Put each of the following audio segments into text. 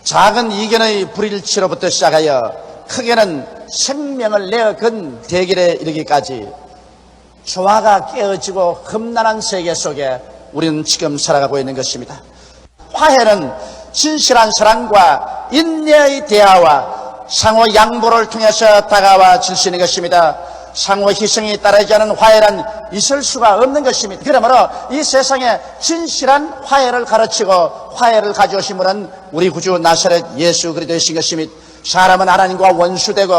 작은 이견의 불일치로부터 시작하여 크게는 생명을 내어건 대결에 이르기까지 조화가 깨어지고 험난한 세계 속에 우리는 지금 살아가고 있는 것입니다. 화해는 진실한 사랑과 인내의 대화와 상호 양보를 통해서 다가와질 수 있는 것입니다. 상호 희생이 따르지 않은 화해란 있을 수가 없는 것입니다. 그러므로 이 세상에 진실한 화해를 가르치고 화해를 가져오신 분은 우리 구주 나사렛 예수 그리스도이신 것입니다. 사람은 하나님과 원수되고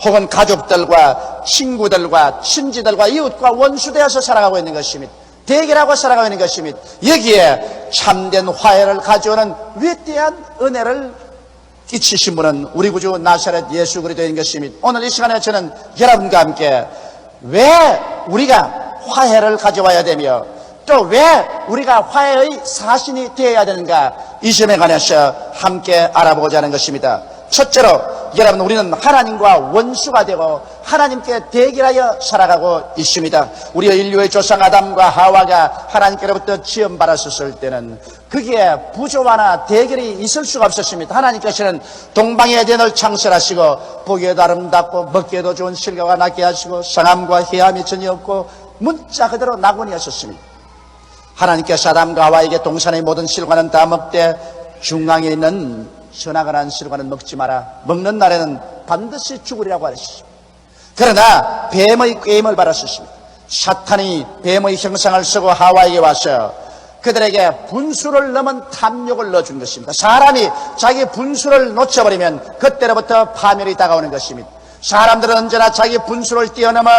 혹은 가족들과 친구들과 친지들과 이웃과 원수되어서 살아가고 있는 것입니다. 대결하고 살아가고 있는 것입니다. 여기에 참된 화해를 가져오는 위대한 은혜를 끼치신 분은 우리 구주 나사렛 예수 그리스도인 것입니다. 오늘 이 시간에 저는 여러분과 함께 왜 우리가 화해를 가져와야 되며 또 왜 우리가 화해의 사신이 되어야 되는가, 이 점에 관해서 함께 알아보고자 하는 것입니다. 첫째로 여러분, 우리는 하나님과 원수가 되고 하나님께 대결하여 살아가고 있습니다. 우리의 인류의 조상 아담과 하와가 하나님께로부터 지음받았을 때는 거기에 부조화나 대결이 있을 수가 없었습니다. 하나님께서는 동방의 에덴을 창설하시고 보기에도 아름답고 먹기에도 좋은 실과가 나게 하시고 상함과 해함이 전혀 없고 문자 그대로 낙원이었습니다. 하나님께서 아담과 하와에게 동산의 모든 실과는 다 먹되 중앙에 있는 선악을 실과는 먹지 마라. 먹는 날에는 반드시 죽으리라고 하셨습니다. 그러나 뱀의 꾀임을 받았습니다. 사탄이 뱀의 형상을 쓰고 하와에게 와서 그들에게 분수를 넘은 탐욕을 넣어준 것입니다. 사람이 자기 분수를 놓쳐버리면 그때로부터 파멸이 다가오는 것입니다. 사람들은 언제나 자기 분수를 뛰어넘어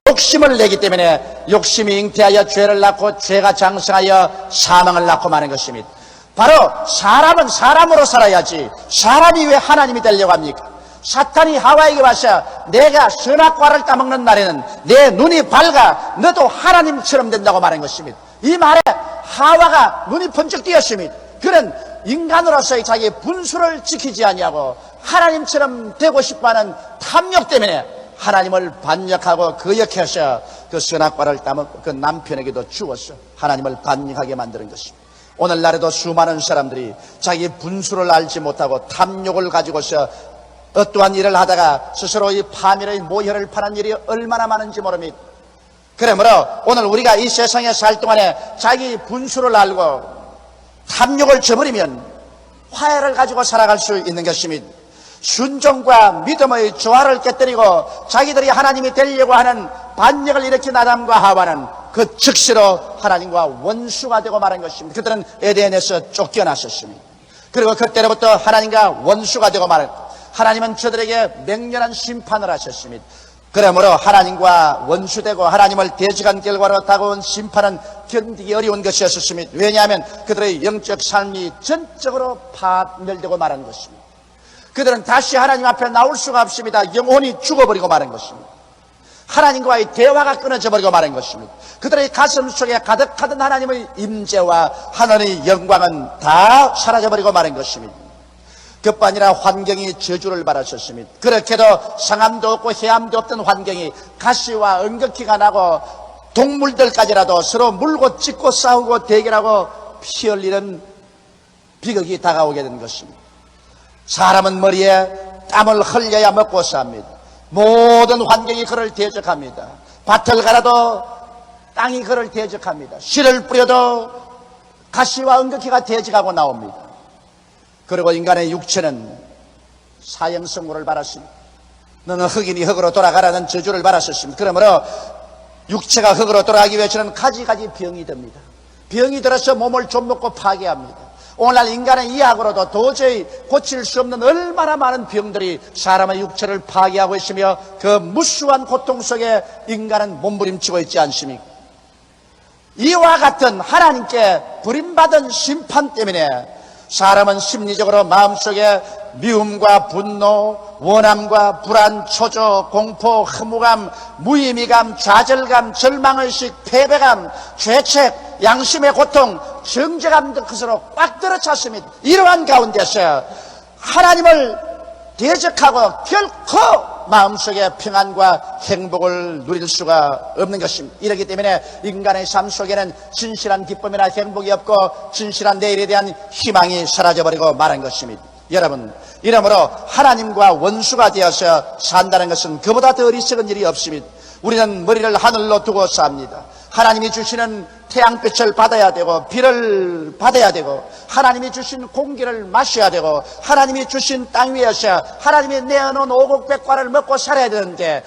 욕심을 내기 때문에 욕심이 잉태하여 죄를 낳고 죄가 장성하여 사망을 낳고 마는 것입니다. 바로 사람은 사람으로 살아야지 사람이 왜 하나님이 되려고 합니까? 사탄이 하와에게 와서 내가 선악과를 따먹는 날에는 내 눈이 밝아 너도 하나님처럼 된다고 말한 것입니다. 이 말에 하와가 눈이 번쩍 띄었습니다. 그는 인간으로서의 자기 분수를 지키지 아니하고 하나님처럼 되고 싶어하는 탐욕 때문에 하나님을 반역하고 거역해서 그 선악과를 따먹고 그 남편에게도 주어서 하나님을 반역하게 만드는 것입니다. 오늘날에도 수많은 사람들이 자기 분수를 알지 못하고 탐욕을 가지고서 어떠한 일을 하다가 스스로 이 파멸의 모혈을 파는 일이 얼마나 많은지 모릅니다. 그러므로 오늘 우리가 이 세상에 살 동안에 자기 분수를 알고 탐욕을 저버리면 화해를 가지고 살아갈 수 있는 것입니다. 순종과 믿음의 조화를 깨뜨리고 자기들이 하나님이 되려고 하는 반역을 일으킨 아담과 하와는 그 즉시로 하나님과 원수가 되고 말한 것입니다. 그들은 에덴에서 쫓겨났었습니다. 그리고 그때로부터 하나님과 원수가 되고 말한, 하나님은 저들에게 맹렬한 심판을 하셨습니다. 그러므로 하나님과 원수되고 하나님을 대적한 결과로 다가온 심판은 견디기 어려운 것이었습니다. 왜냐하면 그들의 영적 삶이 전적으로 파멸되고 말한 것입니다. 그들은 다시 하나님 앞에 나올 수가 없습니다. 영혼이 죽어버리고 마는 것입니다. 하나님과의 대화가 끊어져 버리고 마는 것입니다. 그들의 가슴 속에 가득하던 하나님의 임재와 하늘의 영광은 다 사라져버리고 마는 것입니다. 그뿐 아니라 환경이 저주를 받았었습니다. 그렇게도 상함도 없고 해함도 없던 환경이 가시와 은극기가 나고 동물들까지라도 서로 물고 찢고 싸우고 대결하고 피 흘리는 비극이 다가오게 된 것입니다. 사람은 머리에 땀을 흘려야 먹고 삽니다. 모든 환경이 그를 대적합니다. 밭을 갈아도 땅이 그를 대적합니다. 씨를 뿌려도 가시와 은극기가 대적하고 나옵니다. 그리고 인간의 육체는 사형선고를 받았습니다. 너는 흑인이 흑으로 돌아가라는 저주를 받았었습니다. 그러므로 육체가 흑으로 돌아가기 위해서는 가지가지 병이 듭니다. 병이 들어서 몸을 좀먹고 파괴합니다. 오늘날 인간의 이학으로도 도저히 고칠 수 없는 얼마나 많은 병들이 사람의 육체를 파괴하고 있으며 그 무수한 고통 속에 인간은 몸부림치고 있지 않습니까? 이와 같은 하나님께 버림받은 심판 때문에 사람은 심리적으로 마음속에 미움과 분노, 원함과 불안, 초조, 공포, 허무감, 무의미감, 좌절감, 절망의식, 패배감, 죄책, 양심의 고통, 정죄감 등 것으로 꽉 들어찼습니다. 이러한 가운데서 하나님을 대적하고 결코 마음속에 평안과 행복을 누릴 수가 없는 것입니다. 이렇기 때문에 인간의 삶 속에는 진실한 기쁨이나 행복이 없고 진실한 내일에 대한 희망이 사라져버리고 말한 것입니다. 여러분, 이러므로 하나님과 원수가 되어서 산다는 것은 그보다 더 어리석은 일이 없습니다. 우리는 머리를 하늘로 두고 삽니다. 하나님이 주시는 태양빛을 받아야 되고 비를 받아야 되고 하나님이 주신 공기를 마셔야 되고 하나님이 주신 땅 위에서 하나님이 내어놓은 오곡백과를 먹고 살아야 되는데,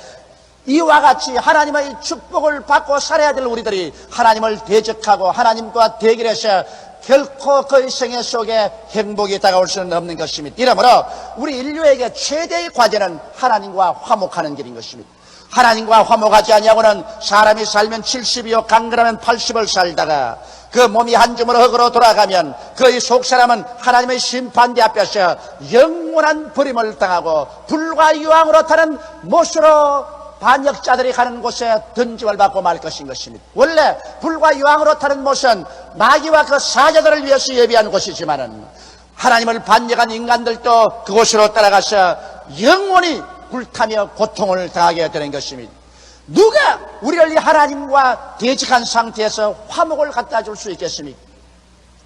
이와 같이 하나님의 축복을 받고 살아야 될 우리들이 하나님을 대적하고 하나님과 대결해서 결코 그의 생애 속에 행복이 다가올 수는 없는 것입니다. 이러므로 우리 인류에게 최대의 과제는 하나님과 화목하는 길인 것입니다. 하나님과 화목하지 아니하고는 사람이 살면 70이요 강건하면 80을 살다가 그 몸이 한 주먹 흙으로 돌아가면 그의 속사람은 하나님의 심판대 앞에서 영원한 버림을 당하고 불과 유황으로 타는 못으로 반역자들이 가는 곳에 던짐을 받고 말 것인 것입니다. 원래 불과 유황으로 타는 못은 마귀와 그 사자들을 위해서 예비한 곳이지만은 하나님을 반역한 인간들도 그곳으로 따라가서 영원히 불타며 고통을 당하게 되는 것입니다. 누가 우리를 이 하나님과 대적한 상태에서 화목을 갖다 줄 수 있겠습니까?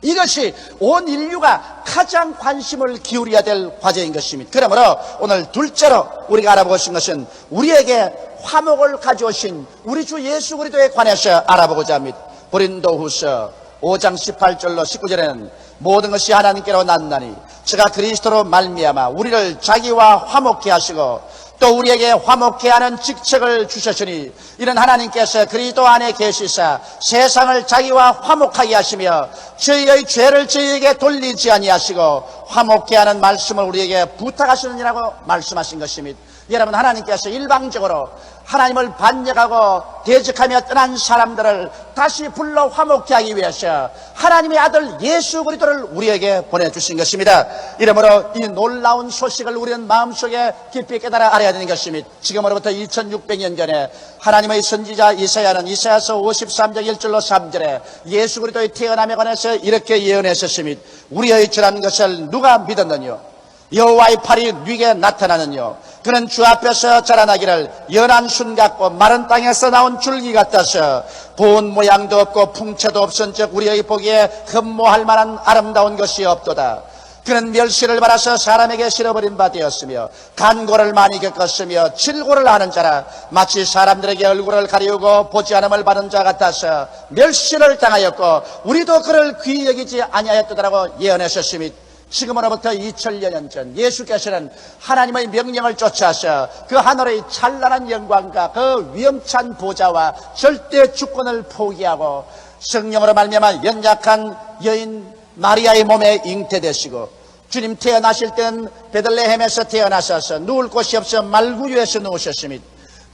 이것이 온 인류가 가장 관심을 기울여야 될 과제인 것입니다. 그러므로 오늘 둘째로 우리가 알아보고 싶은 것은 우리에게 화목을 가져오신 우리 주 예수 그리스도에 관해서 알아보고자 합니다. 고린도후서 5장 18절로 19절에는 모든 것이 하나님께로 났나니 저가 그리스도로 말미암아 우리를 자기와 화목케 하시고 또 우리에게 화목케 하는 직책을 주셨으니 이는 하나님께서 그리스도 안에 계시사 세상을 자기와 화목하게 하시며 저희의 죄를 저희에게 돌리지 아니하시고 화목케 하는 말씀을 우리에게 부탁하시느니라고 말씀하신 것입니다. 여러분, 하나님께서 일방적으로 하나님을 반역하고 대적하며 떠난 사람들을 다시 불러 화목케 하기 위해서 하나님의 아들 예수 그리스도를 우리에게 보내주신 것입니다. 이러므로 이 놀라운 소식을 우리는 마음속에 깊이 깨달아 알아야 되는 것입니다. 지금으로부터 2600년 전에 하나님의 선지자 이사야는 이사야서 53장 1절로 3절에 예수 그리스도의 태어남에 관해서 이렇게 예언했었습니다. 우리의 전한 것을 누가 믿었느냐? 여호와의 팔이 네게 나타나느뇨. 그는 주 앞에서 자라나기를 연한 순 같고 마른 땅에서 나온 줄기 같아서 본 모양도 없고 풍채도 없은즉 우리의 보기에 흠모할 만한 아름다운 것이 없도다. 그는 멸시를 받아서 사람에게 실어버린 바 되었으며 간고를 많이 겪었으며 질고를 하는 자라 마치 사람들에게 얼굴을 가리우고 보지 않음을 받은 자 같아서 멸시를 당하였고 우리도 그를 귀히 여기지 아니하였도다라고 예언하셨습니다. 지금으로부터 2000여 년 전 예수께서는 하나님의 명령을 쫓아서 그 하늘의 찬란한 영광과 그 위엄찬 보좌와 절대 주권을 포기하고 성령으로 말미암아 연약한 여인 마리아의 몸에 잉태되시고 주님 태어나실 때는 베들레헴에서 태어나셔서 누울 곳이 없어 말구유에서 누우셨습니다.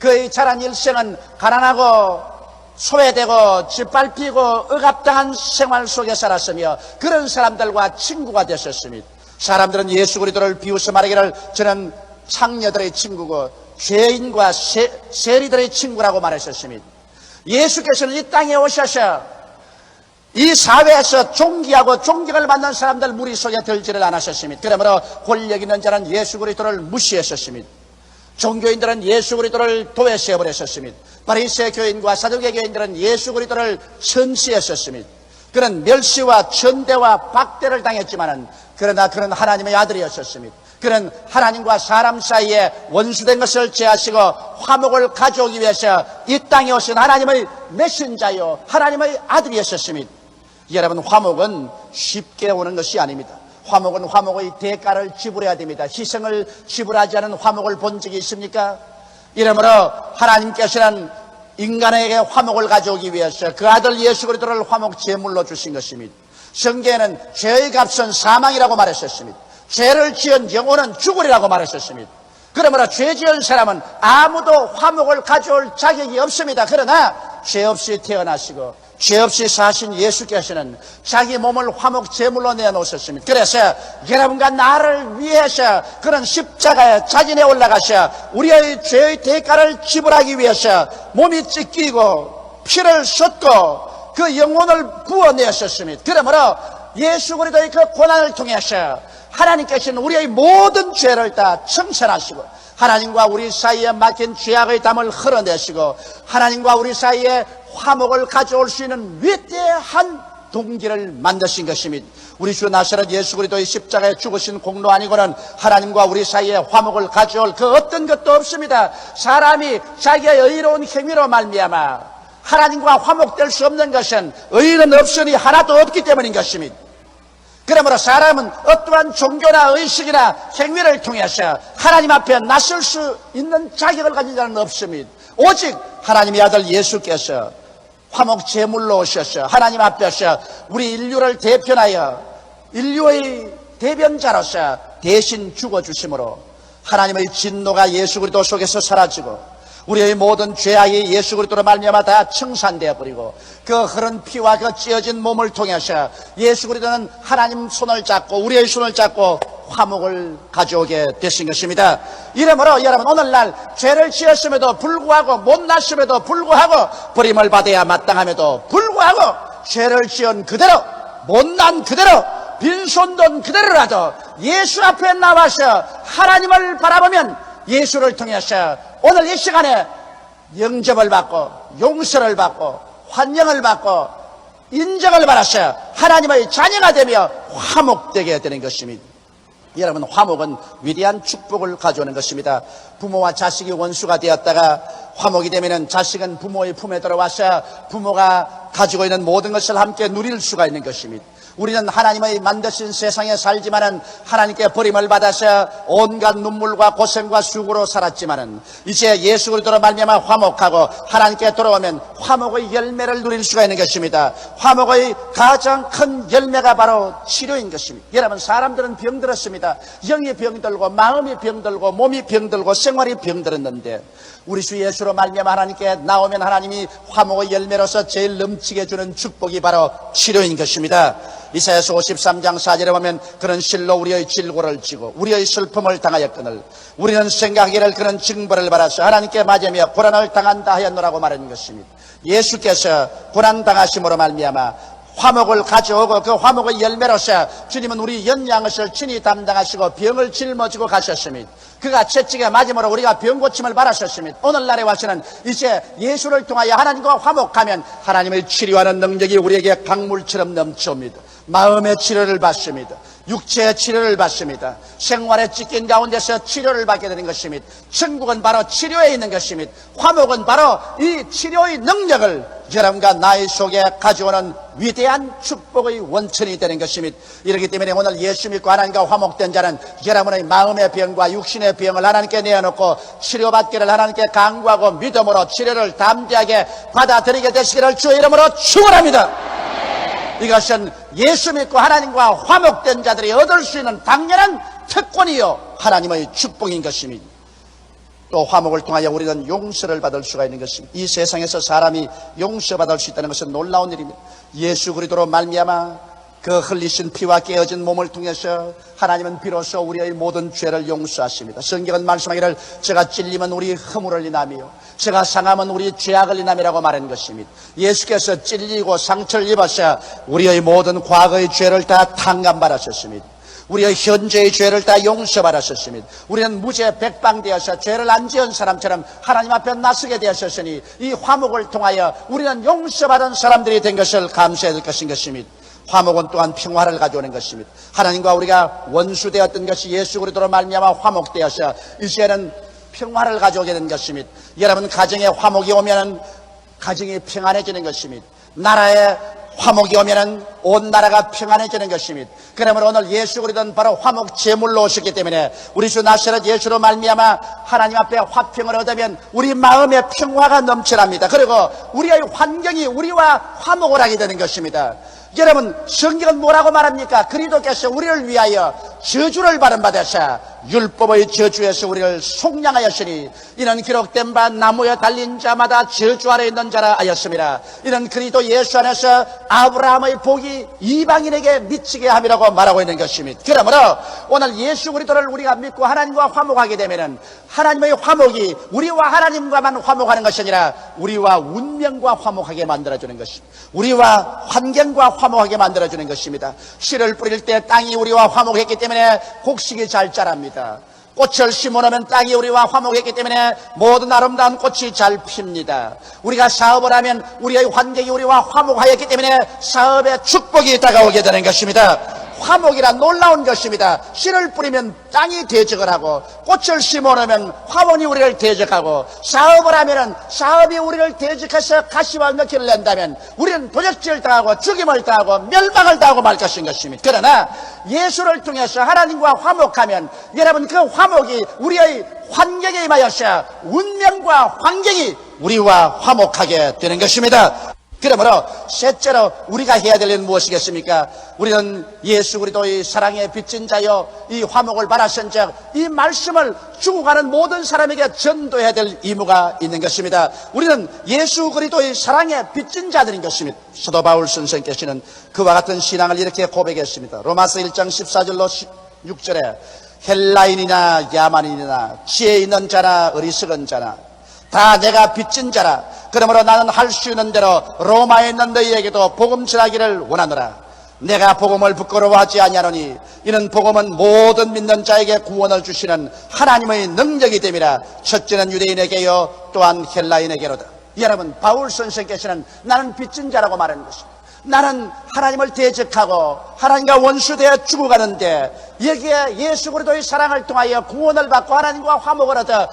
그의 자란 일생은 가난하고 소외되고 짓밟히고 억압당한 생활 속에 살았으며 그런 사람들과 친구가 되셨습니다. 사람들은 예수 그리스도를 비웃어 말하기를 저는 창녀들의 친구고 죄인과 세리들의 친구라고 말하셨습니다. 예수께서는 이 땅에 오셔서 이 사회에서 존귀하고 존경을 받는 사람들 무리 속에 들지를 않으셨습니다. 그러므로 권력 있는 자는 예수 그리스도를 무시했었습니다. 종교인들은 예수 그리스도를 도외시해버렸었습니다. 바리새 교인과 사두개 교인들은 예수 그리스도를 천시했었습니다. 그는 멸시와 천대와 박대를 당했지만은 그러나 그는 하나님의 아들이었었습니다. 그는 하나님과 사람 사이에 원수된 것을 제하시고 화목을 가져오기 위해서 이 땅에 오신 하나님의 메신저요 하나님의 아들이었었습니다. 여러분, 화목은 쉽게 오는 것이 아닙니다. 화목은 화목의 대가를 지불해야 됩니다. 희생을 지불하지 않은 화목을 본 적이 있습니까? 이러므로 하나님께서는 인간에게 화목을 가져오기 위해서 그 아들 예수 그리스도를 화목 제물로 주신 것입니다. 성경에는 죄의 값은 사망이라고 말했었습니다. 죄를 지은 영혼은 죽으리라고 말했었습니다. 그러므로 죄 지은 사람은 아무도 화목을 가져올 자격이 없습니다. 그러나 죄 없이 태어나시고 죄 없이 사신 예수께서는 자기 몸을 화목 제물로 내놓으셨습니다. 그래서 여러분과 나를 위해서 그런 십자가에 자진해 올라가셔 우리의 죄의 대가를 지불하기 위해서 몸이 찢기고 피를 쏟고 그 영혼을 부어내셨습니다. 그러므로 예수 그리스도의 그 고난을 통해서 하나님께서는 우리의 모든 죄를 다 청산하시고 하나님과 우리 사이에 막힌 죄악의 담을 흘러내시고 하나님과 우리 사이에 화목을 가져올 수 있는 위대한 동기를 만드신 것입니다. 우리 주 나사렛 예수 그리스도의 십자가에 죽으신 공로 아니고는 하나님과 우리 사이에 화목을 가져올 그 어떤 것도 없습니다. 사람이 자기의 의로운 행위로 말미암아 하나님과 화목될 수 없는 것은 의는 없으니 하나도 없기 때문인 것입니다. 그러므로 사람은 어떠한 종교나 의식이나 행위를 통해서 하나님 앞에 나설 수 있는 자격을 가진 자는 없습니다. 오직 하나님의 아들 예수께서 화목 제물로 오셔서 하나님 앞에서 우리 인류를 대변하여 인류의 대변자로서 대신 죽어주심으로 하나님의 진노가 예수 그리스도 속에서 사라지고 우리의 모든 죄악이 예수 그리스도로 말미암아 다 청산되어 버리고 그 흐른 피와 그 찢어진 몸을 통해서 예수 그리스도는 하나님 손을 잡고 우리의 손을 잡고 화목을 가져오게 되신 것입니다. 이러므로 여러분 오늘날 죄를 지었음에도 불구하고 못났음에도 불구하고 버림을 받아야 마땅함에도 불구하고 죄를 지은 그대로 못난 그대로 빈손돈 그대로라도 예수 앞에 나와서 하나님을 바라보면 예수를 통해서 오늘 이 시간에 영접을 받고 용서를 받고 환영을 받고 인정을 받아서 하나님의 자녀가 되며 화목되게 되는 것입니다. 여러분 화목은 위대한 축복을 가져오는 것입니다. 부모와 자식이 원수가 되었다가 화목이 되면 자식은 부모의 품에 들어와서 부모가 가지고 있는 모든 것을 함께 누릴 수가 있는 것입니다. 우리는 하나님의 만드신 세상에 살지만은 하나님께 버림을 받아서 온갖 눈물과 고생과 수고로 살았지만은 이제 예수 그리스도로 말미암아 화목하고 하나님께 돌아오면 화목의 열매를 누릴 수가 있는 것입니다. 화목의 가장 큰 열매가 바로 치료인 것입니다. 여러분 사람들은 병들었습니다. 영이 병들고 마음이 병들고 몸이 병들고 생활이 병들었는데 우리 주 예수로 말미암아 하나님께 나오면 하나님이 화목의 열매로서 제일 넘치게 주는 축복이 바로 치료인 것입니다. 이사야서 53장 4절에 보면 그런 실로 우리의 질고를 지고 우리의 슬픔을 당하였거늘 우리는 생각하기를 그런 징벌을 받아서 하나님께 맞으며 고난을 당한다 하였노라고 말하는 것입니다. 예수께서 고난당하심으로 말미암아 화목을 가져오고 그 화목의 열매로서 주님은 우리 연양것을 친히 담당하시고 병을 짊어지고 가셨습니다. 그가 채찍에 맞음으로 우리가 병 고침을 받았었습니다. 오늘날에 와서는 이제 예수를 통하여 하나님과 화목하면 하나님의 치료하는 능력이 우리에게 강물처럼 넘쳐옵니다. 마음의 치료를 받습니다. 육체의 치료를 받습니다. 생활에 찢긴 가운데서 치료를 받게 되는 것입니다. 천국은 바로 치료에 있는 것입니다. 화목은 바로 이 치료의 능력을 여러분과 나의 속에 가져오는 위대한 축복의 원천이 되는 것입니다. 이렇기 때문에 오늘 예수 믿고 하나님과 화목된 자는 여러분의 마음의 병과 육신의 병을 하나님께 내어놓고 치료받기를 하나님께 간구하고 믿음으로 치료를 담대하게 받아들이게 되시기를 주의 이름으로 축원합니다. 이것은 예수 믿고 하나님과 화목된 자들이 얻을 수 있는 당연한 특권이요 하나님의 축복인 것입니다. 또 화목을 통하여 우리는 용서를 받을 수가 있는 것입니다. 이 세상에서 사람이 용서받을 수 있다는 것은 놀라운 일입니다. 예수 그리스도로 말미암아 그 흘리신 피와 깨어진 몸을 통해서 하나님은 비로소 우리의 모든 죄를 용서하십니다. 성경은 말씀하기를 제가 찔리면 우리 허물을 인하며 제가 상하면 우리 죄악을 인함이라고 말하는 것입니다. 예수께서 찔리고 상처를 입어서 우리의 모든 과거의 죄를 다 탕감받으셨습니다. 우리의 현재의 죄를 다 용서받으셨습니다. 우리는 무죄 백방되어서 죄를 안 지은 사람처럼 하나님 앞에 나서게 되었으니 이 화목을 통하여 우리는 용서받은 사람들이 된 것을 감사해야 될 것인 것입니다. 화목은 또한 평화를 가져오는 것입니다. 하나님과 우리가 원수되었던 것이 예수 그리스도로 말미암아 화목되어서 이제는 평화를 가져오게 된 것입니다. 여러분 가정에 화목이 오면은 가정이 평안해지는 것입니다. 나라에 화목이 오면은 온 나라가 평안해지는 것입니다. 그러므로 오늘 예수 그리스도는 바로 화목 제물로 오셨기 때문에 우리 주 나사렛 예수로 말미암아 하나님 앞에 화평을 얻으면 우리 마음에 평화가 넘쳐납니다. 그리고 우리의 환경이 우리와 화목을 하게 되는 것입니다. 여러분 성경은 뭐라고 말합니까? 그리스도께서 우리를 위하여 저주를 받으사 율법의 저주에서 우리를 속량하였으니 이는 기록된 바 나무에 달린 자마다 저주 아래 있는 자라 하였습니다. 이는 그리스도 예수 안에서 아브라함의 복이 이방인에게 미치게 함이라고 말하고 있는 것입니다. 그러므로 오늘 예수 그리스도를 우리가 믿고 하나님과 화목하게 되면은 하나님의 화목이 우리와 하나님과만 화목하는 것이 아니라 우리와 운명과 화목하게 만들어주는 것입니다. 우리와 환경과 화목하게 만들어주는 것입니다. 씨를 뿌릴 때 땅이 우리와 화목했기 때문에 곡식이 잘 자랍니다. 꽃을 심어놓으면 땅이 우리와 화목했기 때문에 모든 아름다운 꽃이 잘 핍니다. 우리가 사업을 하면 우리의 환경이 우리와 화목하였기 때문에 사업에 축복이 다가오게 되는 것입니다. 화목이란 놀라운 것입니다. 씨를 뿌리면 땅이 대적을 하고, 꽃을 심어놓으면 화원이 우리를 대적하고, 사업을 하면 사업이 우리를 대적해서 가시와 넣기를 낸다면 우리는 도적질을 당하고 죽임을 당하고 멸망을 당하고 말 것인 것입니다. 그러나 예수를 통해서 하나님과 화목하면 여러분, 그 화목이 우리의 환경에 임하여서 운명과 환경이 우리와 화목하게 되는 것입니다. 그러므로 셋째로 우리가 해야 될 일은 무엇이겠습니까? 우리는 예수 그리스도의 사랑의 빚진 자여 이 화목을 바라신 즉 이 말씀을 죽어가는 모든 사람에게 전도해야 될 의무가 있는 것입니다. 우리는 예수 그리스도의 사랑의 빚진 자들인 것입니다. 사도 바울 선생께서는 그와 같은 신앙을 이렇게 고백했습니다. 로마서 1장 14절로 6절에 헬라인이나 야만인이나 지혜 있는 자나 어리석은 자나 다 내가 빚진 자라. 그러므로 나는 할 수 있는 대로 로마에 있는 너희에게도 복음 전하기를 원하노라. 내가 복음을 부끄러워하지 아니하노니 이는 복음은 모든 믿는 자에게 구원을 주시는 하나님의 능력이 됨이라. 첫째는 유대인에게요 또한 헬라인에게로다. 여러분, 바울 선생께서는 나는 빚진 자라고 말하는 것입니다. 나는 하나님을 대적하고 하나님과 원수되어 죽어가는데 여기에 예수 그리스도의 사랑을 통하여 구원을 받고 하나님과 화목을 얻어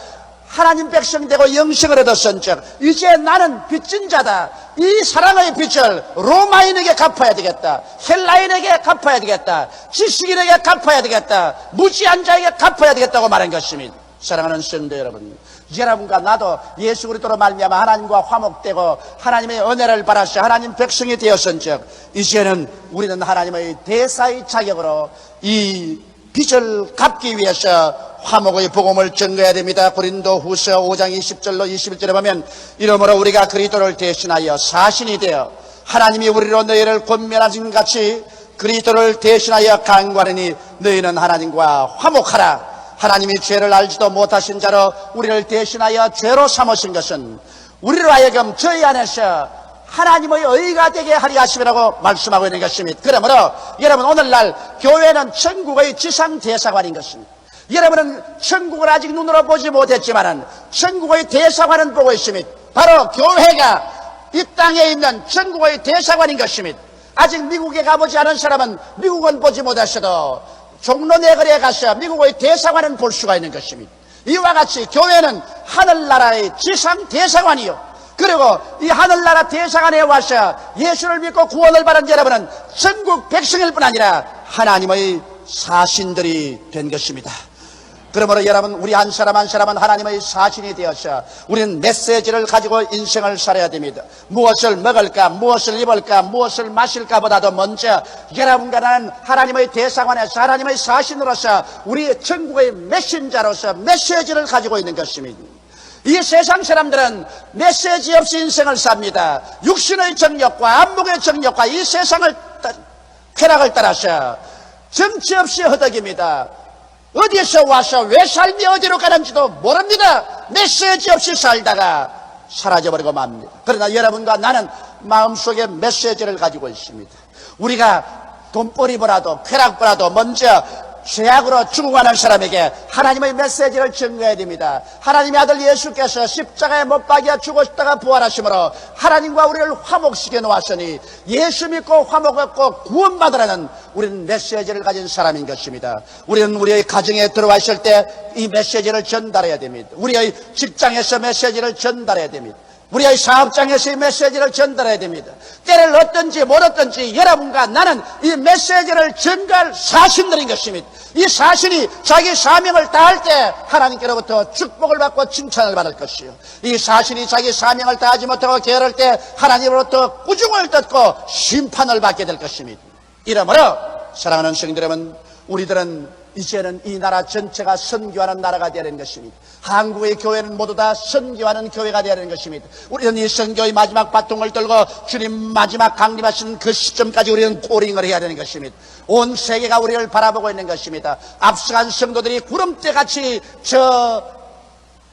하나님 백성 되고 영생을 얻었은즉 이제 나는 빚진 자다. 이 사랑의 빚을 로마인에게 갚아야 되겠다. 헬라인에게 갚아야 되겠다. 지식인에게 갚아야 되겠다. 무지한 자에게 갚아야 되겠다고 말한 것입니다. 사랑하는 성도 여러분, 여러분과 나도 예수 그리스도로 말미암아 하나님과 화목되고 하나님의 은혜를 받아서 하나님 백성이 되었은즉 이제는 우리는 하나님의 대사의 자격으로 이 빚을 갚기 위해서 화목의 복음을 전가해야 됩니다. 고린도후서 5장 20절로 21절에 보면 이러므로 우리가 그리스도를 대신하여 사신이 되어 하나님이 우리로 너희를 권면하신 같이 그리스도를 대신하여 간구하느니 너희는 하나님과 화목하라. 하나님이 죄를 알지도 못하신 자로 우리를 대신하여 죄로 삼으신 것은 우리로 하여금 저희 안에서 하나님의 의가 되게 하리 하심이라고 말씀하고 있는 것입니다. 그러므로 여러분, 오늘날 교회는 천국의 지상 대사관인 것입니다. 여러분은 천국을 아직 눈으로 보지 못했지만 천국의 대사관은 보고 있습니다. 바로 교회가 이 땅에 있는 천국의 대사관인 것입니다. 아직 미국에 가보지 않은 사람은 미국은 보지 못하셔도 종로 내거리에 가서 미국의 대사관은 볼 수가 있는 것입니다. 이와 같이 교회는 하늘나라의 지상 대사관이요, 그리고 이 하늘나라 대사관에 와서 예수를 믿고 구원을 받은 여러분은 천국 백성일 뿐 아니라 하나님의 사신들이 된 것입니다. 그러므로 여러분, 우리 한 사람 한 사람은 하나님의 사신이 되어서 우리는 메시지를 가지고 인생을 살아야 됩니다. 무엇을 먹을까, 무엇을 입을까, 무엇을 마실까 보다도 먼저 여러분과 나는 하나님의 대사관에서 하나님의 사신으로서 우리 천국의 메신저로서 메시지를 가지고 있는 것입니다. 이 세상 사람들은 메시지 없이 인생을 삽니다. 육신의 정욕과 안목의 정욕과 이 세상을 쾌락을 따라서 정치 없이 허덕입니다. 어디에서 와서 왜 삶이 어디로 가는지도 모릅니다. 메시지 없이 살다가 사라져버리고 맙니다. 그러나 여러분과 나는 마음속에 메시지를 가지고 있습니다. 우리가 돈벌이보다도 쾌락보다도 먼저 죄악으로 죽어가는 사람에게 하나님의 메시지를 전가해야 됩니다. 하나님의 아들 예수께서 십자가에 못 박여 죽으셨다가 부활하심으로 하나님과 우리를 화목시켜 놓았으니 예수 믿고 화목했고 구원받으라는 우리는 메시지를 가진 사람인 것입니다. 우리는 우리의 가정에 들어와 있을 때 이 메시지를 전달해야 됩니다. 우리의 직장에서 메시지를 전달해야 됩니다. 우리의 사업장에서 이 메시지를 전달해야 됩니다. 때를 얻든지 못 얻든지 여러분과 나는 이 메시지를 전가할 사신들인 것입니다. 이 사신이 자기 사명을 다할 때 하나님께로부터 축복을 받고 칭찬을 받을 것이요, 이 사신이 자기 사명을 다하지 못하고 게으를 때 하나님으로부터 꾸중을 듣고 심판을 받게 될 것입니다. 이러므로 사랑하는 성도 여러분, 우리들은 이제는 이 나라 전체가 선교하는 나라가 되어야 하는 것입니다. 한국의 교회는 모두 다 선교하는 교회가 되어야 하는 것입니다. 우리는 이 선교의 마지막 바통을 들고 주님 마지막 강림하신 그 시점까지 우리는 고링을 해야 되는 것입니다. 온 세계가 우리를 바라보고 있는 것입니다. 앞서간 성도들이 구름대같이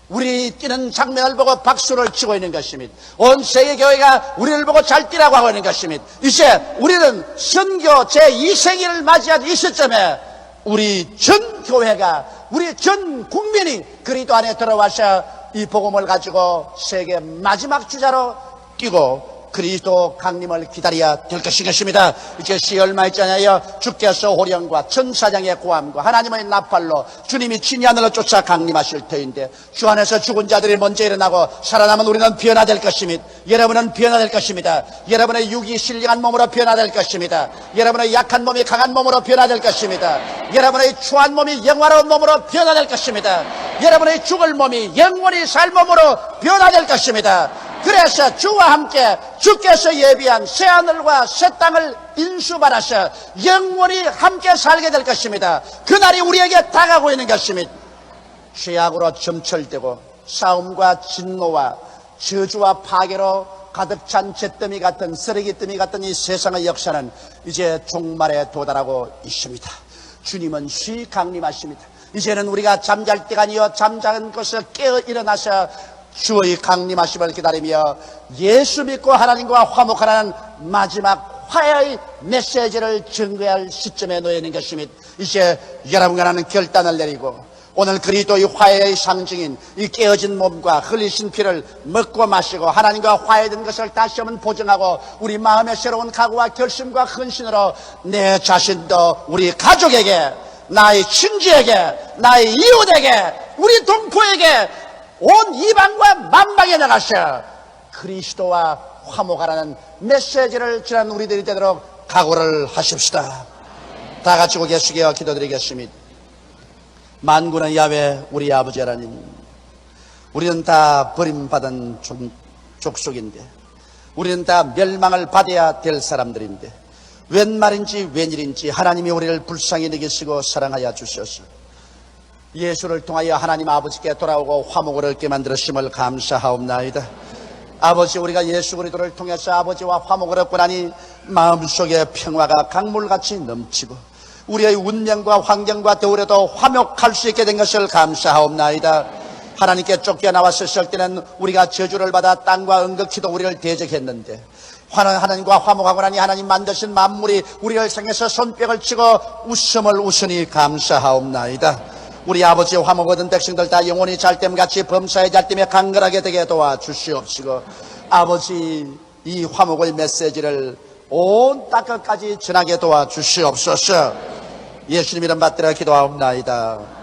우리 뛰는 장면을 보고 박수를 치고 있는 것입니다. 온 세계 교회가 우리를 보고 잘 뛰라고 하고 있는 것입니다. 이제 우리는 선교 제2세기를 맞이한 이 시점에 우리 전 교회가 우리 전 국민이 그리스도 안에 들어와서 이 복음을 가지고 세계 마지막 주자로 뛰고 그리스도 강림을 기다려야 될 것입니다. 이제 시 얼마 있잖아요. 주께서 호령과 천사장의 고함과 하나님의 나팔로 주님이 친히 하늘로 쫓아 강림하실 터인데 주 안에서 죽은 자들이 먼저 일어나고 살아남은 우리는 변화될 것입니다. 여러분은 변화될 것입니다. 여러분의 육이 신령한 몸으로 변화될 것입니다. 여러분의 약한 몸이 강한 몸으로 변화될 것입니다. 여러분의 추한 몸이 영화로운 몸으로 변화될 것입니다. 여러분의 죽을 몸이 영원히 살 몸으로 변화될 것입니다. 그래서 주와 함께 주께서 예비한 새하늘과 새 땅을 인수받아서 영원히 함께 살게 될 것입니다. 그날이 우리에게 다가오고 있는 것입니다. 죄악으로 점철되고 싸움과 진노와 저주와 파괴로 가득 찬 잿더미 같은 쓰레기더미 같은 이 세상의 역사는 이제 종말에 도달하고 있습니다. 주님은 쉬 강림하십니다. 이제는 우리가 잠잘 때가 아니요 잠자는 것을 깨어 일어나서 주의 강림하심을 기다리며 예수 믿고 하나님과 화목하라는 마지막 화해의 메시지를 증거해야 할 시점에 놓여 있는 것입니다. 이제 여러분과 나는 결단을 내리고 오늘 그리스도의 화해의 상징인 이 깨어진 몸과 흘리신 피를 먹고 마시고 하나님과 화해된 것을 다시 한번 보증하고 우리 마음의 새로운 각오와 결심과 헌신으로 내 자신도 우리 가족에게, 나의 친지에게, 나의 이웃에게, 우리 동포에게, 온 이방과 만방에 나가서 그리스도와 화목하라는 메시지를 전하는 우리들이 되도록 각오를 하십시다. 다 같이 고개 숙여 기도드리겠습니다. 만군의 야훼 우리 아버지 하나님, 우리는 다 버림받은 족속인데 우리는 다 멸망을 받아야 될 사람들인데 웬 말인지 웬일인지 하나님이 우리를 불쌍히 여기시고 사랑하여 주셔서 예수를 통하여 하나님 아버지께 돌아오고 화목을 얻게 만들었음을 감사하옵나이다. 아버지, 우리가 예수 그리스도를 통해서 아버지와 화목을 얻고 나니 마음속에 평화가 강물같이 넘치고 우리의 운명과 환경과 더불어도 화목할 수 있게 된 것을 감사하옵나이다. 하나님께 쫓겨나왔을 때는 우리가 저주를 받아 땅과 은극히도 우리를 대적했는데 하나님과 화목하고 나니 하나님 만드신 만물이 우리를 향해서 손뼉을 치고 웃음을 웃으니 감사하옵나이다. 우리 아버지의 화목 얻은 백성들 다 영원히 잘됨같이 범사의 잘됨에 강건하게 되게 도와주시옵시고 아버지 이 화목의 메시지를 온 땅끝까지 전하게 도와주시옵소서. 예수님 이름 받들어 기도하옵나이다.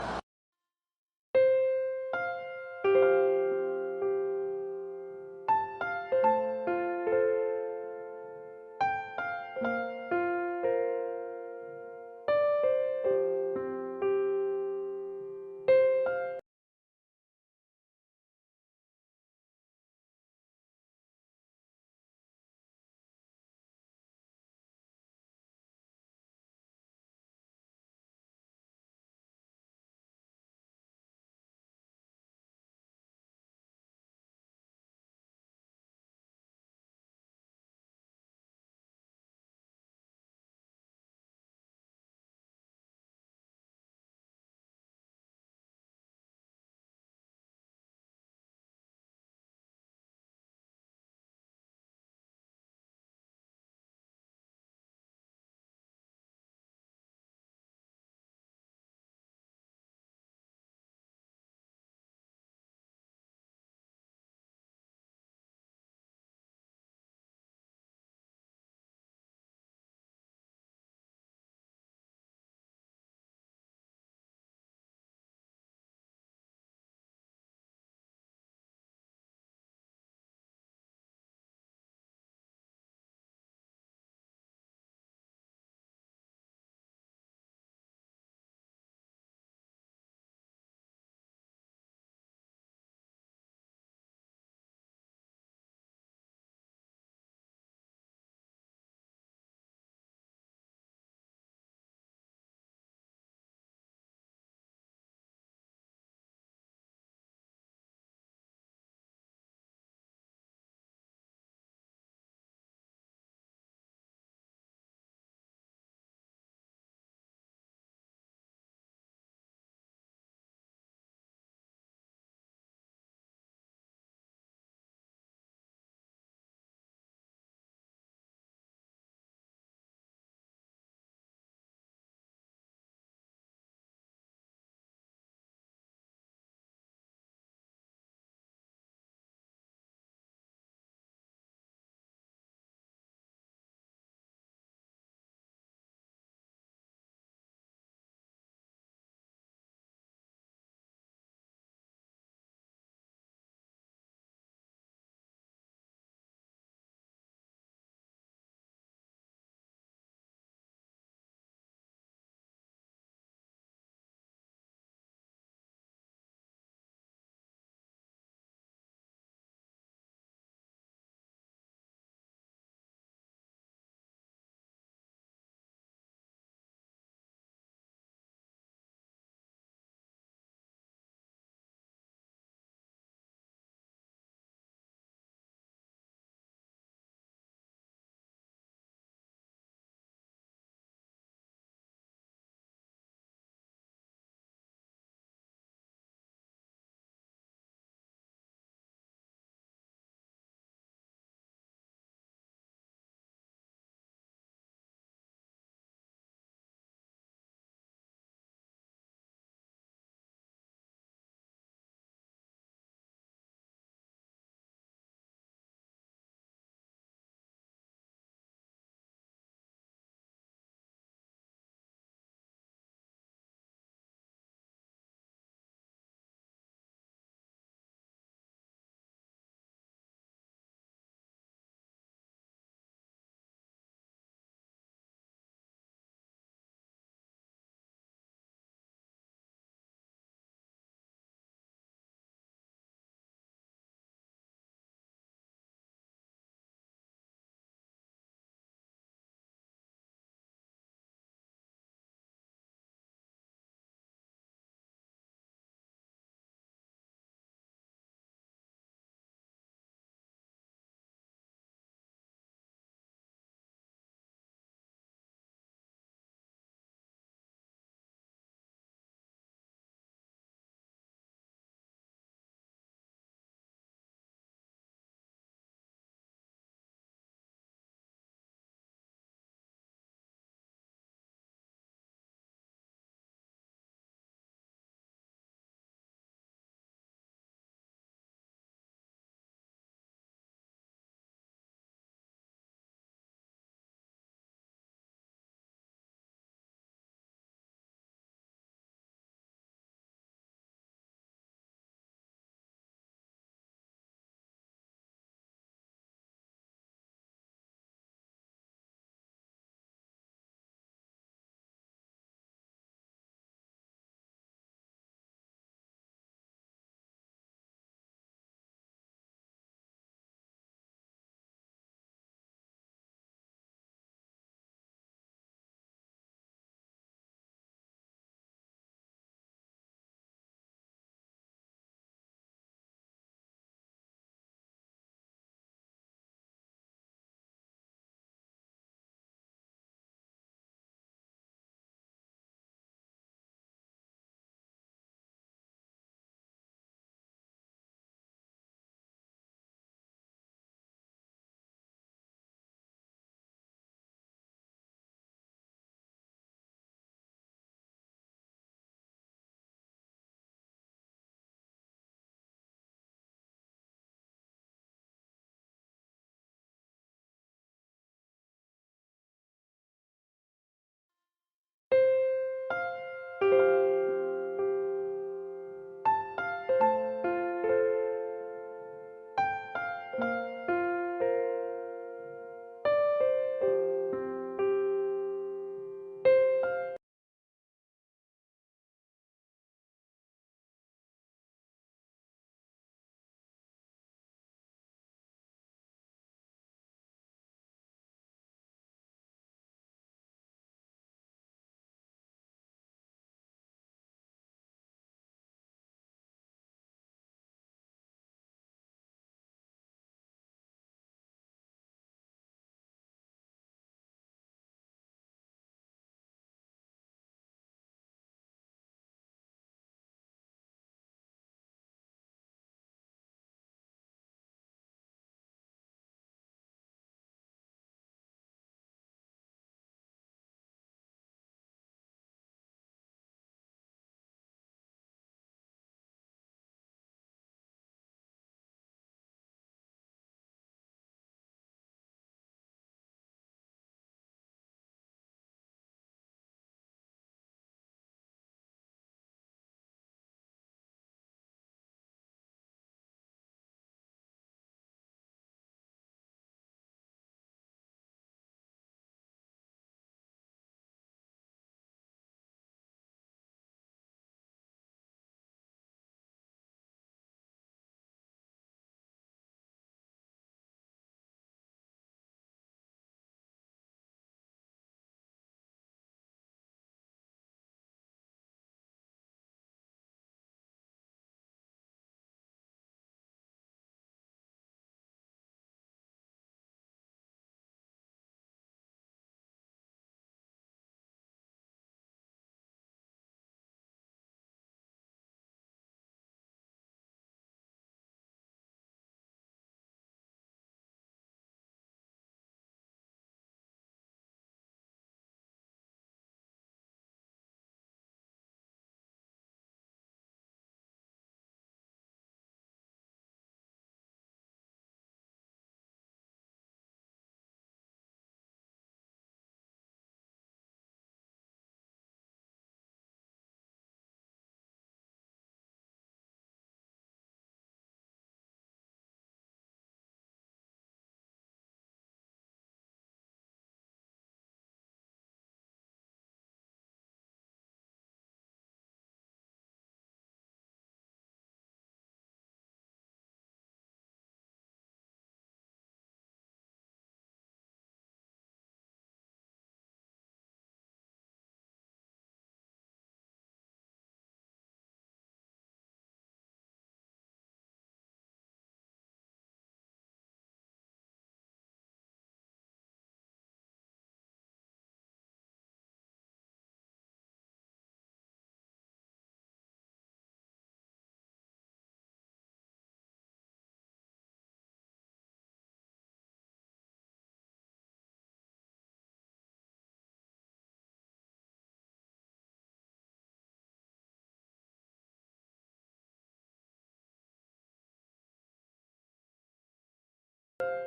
있습니다.